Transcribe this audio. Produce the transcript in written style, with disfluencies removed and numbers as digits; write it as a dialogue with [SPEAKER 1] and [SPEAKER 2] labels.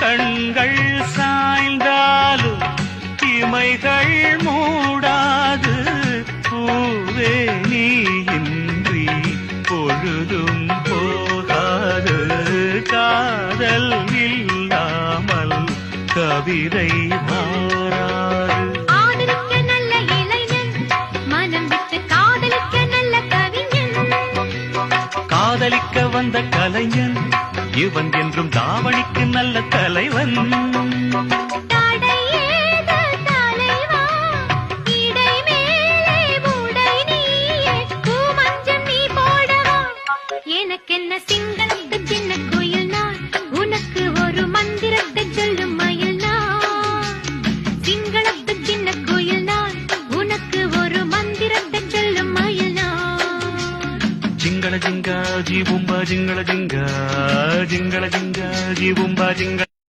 [SPEAKER 1] கண்கள் சாய்ந்தாலும் இமைகள் மூடாது. பூவே நீ இன்றி பொழுதும் போகாது. காதல் இல்லாமல் கவிதை மாறாது.
[SPEAKER 2] ஆதரிக்க நல்ல இளைஞன், மனம் விட்டு காதலிக்க நல்ல கவிஞன்.
[SPEAKER 1] காதலிக்க வந்த கலைஞன் இவன் என்றும் தாவணிக்கு நல்ல தலைவன்.
[SPEAKER 2] தடை ஏது தலைவா, இடை மேலே உடை நீயே, பூமஞ்சம் நீ போடவா. எனக்கென்ன சிங்களத்து சின்ன கோயில் நான், உனக்கு ஒரு மந்திரத்தை சொல்லும் மயில் நான். சிங்களத்து சின்ன கோயில் நான், உனக்கு ஒரு மந்திரத்தை சொல்லும் மயில் நான்.
[SPEAKER 1] ஜிங்கள ஜிங்கா ஜீபும்பா ஜிங்கள ஜிங்கா, ஜிங்கள ஜிங்கா ஜீபும்பா ஜிங்க.